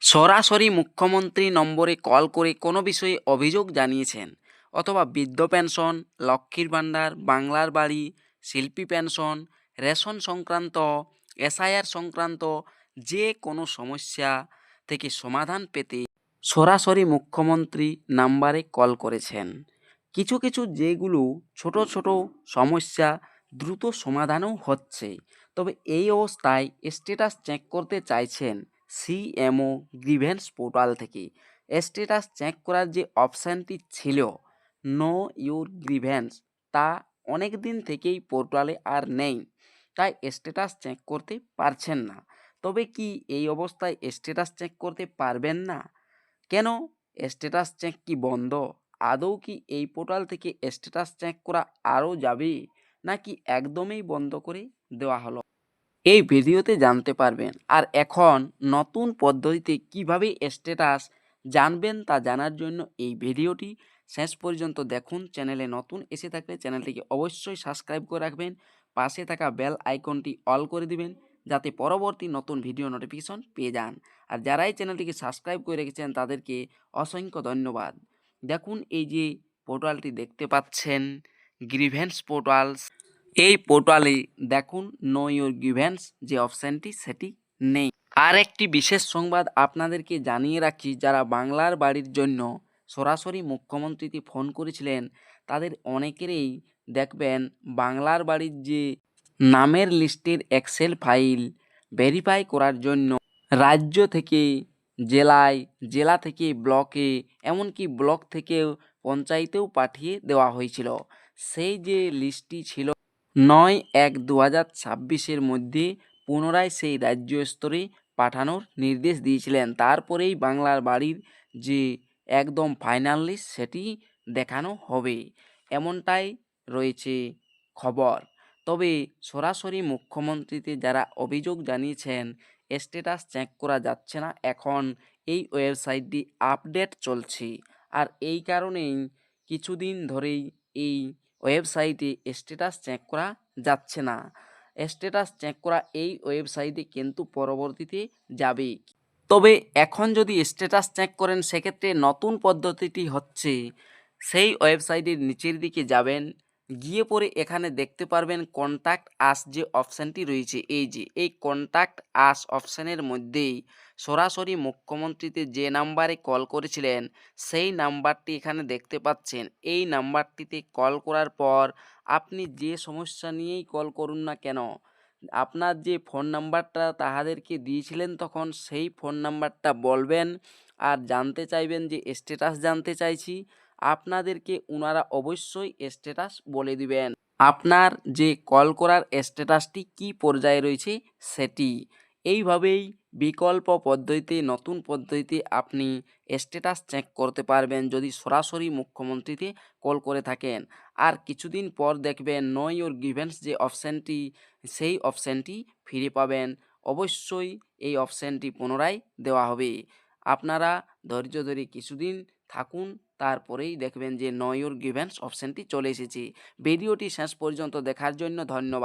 সরাসরি মুখ্যমন্ত্রী নম্বরে কল করে কোনো বিষয়ে অভিযোগ জানিয়েছেন অথবা বৃদ্ধ পেনশন, লক্ষ্মীর ভাণ্ডার, বাংলার বাড়ি, শিল্পী পেনশন, রেশন সংক্রান্ত, এসআইআর সংক্রান্ত যে কোনো সমস্যা থেকে সমাধান পেতে সরাসরি মুখ্যমন্ত্রী নাম্বারে কল করেছেন। কিছু কিছু যেগুলো ছোট ছোট সমস্যা দ্রুত সমাধানও হচ্ছে। তবে এই অবস্থায় স্ট্যাটাস চেক করতে চাইছেন সিএমও গ্রিভেন্স পোর্টাল থেকে। স্ট্যাটাস চেক করার যে অপশানটি ছিল নো ইউর গ্রিভেন্স, তা অনেক দিন থেকেই পোর্টালে আর নেই, তাই স্ট্যাটাস চেক করতে পারছেন না। তবে কি এই অবস্থায় স্ট্যাটাস চেক করতে পারবেন না? কেন? স্ট্যাটাস চেক কি বন্ধ? আদৌ কি এই পোর্টাল থেকে স্ট্যাটাস চেক করা আরও যাবে, নাকি একদমই বন্ধ করে দেওয়া হলো? এই ভিডিওতে জানতে পারবেন। আর এখন নতুন পদ্ধতিতে কিভাবে স্ট্যাটাস জানবেন তা জানার জন্য এই ভিডিওটি শেষ পর্যন্ত দেখুন। চ্যানেলে নতুন এসে থাকলে চ্যানেলটিকে অবশ্যই সাবস্ক্রাইব করে রাখবেন, পাশে থাকা বেল আইকনটি অল করে দিবেন যাতে পরবর্তী নতুন ভিডিও নোটিফিকেশন পেয়ে যান। আর যারা এই চ্যানেলটিকে সাবস্ক্রাইব করে রেখেছেন তাদেরকে অসংখ্য ধন্যবাদ। দেখুন, এই যে পোর্টালটি দেখতে পাচ্ছেন, গ্রিভেন্স পোর্টাল, এই পোর্টালে দেখুন নো ইউর গ্রিভেন্স যে অপশানটি সেটি নেই। আর একটি বিশেষ সংবাদ আপনাদেরকে জানিয়ে রাখি, যারা বাংলার বাড়ির জন্য সরাসরি মুখ্যমন্ত্রীকে ফোন করেছিলেন তাদের অনেকেরই দেখবেন বাংলার বাড়ির যে নামের লিস্টের এক্সেল ফাইল ভেরিফাই করার জন্য রাজ্য থেকে জেলায়, জেলা থেকে ব্লকে, এমনকি ব্লক থেকেও পঞ্চায়েতেও পাঠিয়ে দেওয়া হয়েছিল। সেই যে লিস্টটি ছিল ৯/১/২০২৬-এর মধ্যে পুনরায় সেই রাজ্য স্তরে পাঠানোর নির্দেশ দিয়েছিলেন। তারপরেই বাংলার বাড়ির যে একদম ফাইনাল লিস্ট সেটি দেখানো হবে, এমনটাই রয়েছে খবর। তবে সরাসরি মুখ্যমন্ত্রীতে যারা অভিযোগ জানিয়েছেন স্ট্যাটাস চেক করা যাচ্ছে না, এখন এই ওয়েবসাইটটি আপডেট চলছে। আর এই কারণেই কিছুদিন ধরেই এই ওয়েবসাইটে স্ট্যাটাস চেক করা যাচ্ছে না। স্ট্যাটাস চেক করা এই ওয়েবসাইটে কিন্তু পরবর্তীতে যাবে। তবে এখন যদি স্ট্যাটাস চেক করেন সেক্ষেত্রে নতুন পদ্ধতিটি হচ্ছে, সেই ওয়েবসাইটের নিচের দিকে যাবেন, গিয়ে পরে এখানে দেখতে পারবেন কন্ট্যাক্ট আস যে অপশানটি রয়েছে, এই যে এই কন্ট্যাক্ট আস অপশানের মধ্যেই সরাসরি মুখ্যমন্ত্রীতে যে নাম্বারে কল করেছিলেন সেই নাম্বারটি এখানে দেখতে পাচ্ছেন। এই নাম্বারটিতে কল করার পর আপনি যে সমস্যা নিয়েই কল করুন না কেন, আপনার যে ফোন নাম্বারটা তাহাদেরকে দিয়েছিলেন তখন সেই ফোন নাম্বারটা বলবেন আর জানতে চাইবেন যে স্ট্যাটাস জানতে চাইছি, আপনাদেরকে ওনারা অবশ্যই স্ট্যাটাস বলে দিবেন। আপনার যে কল করার স্ট্যাটাসটি কী পর্যায়ে রয়েছে সেটি। এইভাবেই বিকল্প পদ্ধতিতে, নতুন পদ্ধতিতে আপনি স্ট্যাটাস চেক করতে পারবেন যদি সরাসরি মুখ্যমন্ত্রীতে কল করে থাকেন। আর কিছুদিন পর দেখবেন নো ইউর গ্রিভেন্স যে অপশানটি, সেই অপশানটি ফিরে পাবেন। অবশ্যই এই অপশানটি পুনরায় দেওয়া হবে। আপনারা ধৈর্য ধরে কিছুদিন থাকুন, তারপরেই দেখবেন যে নো ইউর গ্রিভেন্স অপশানটি চলে এসেছে। ভিডিওটি শেষ পর্যন্ত দেখার জন্য ধন্যবাদ।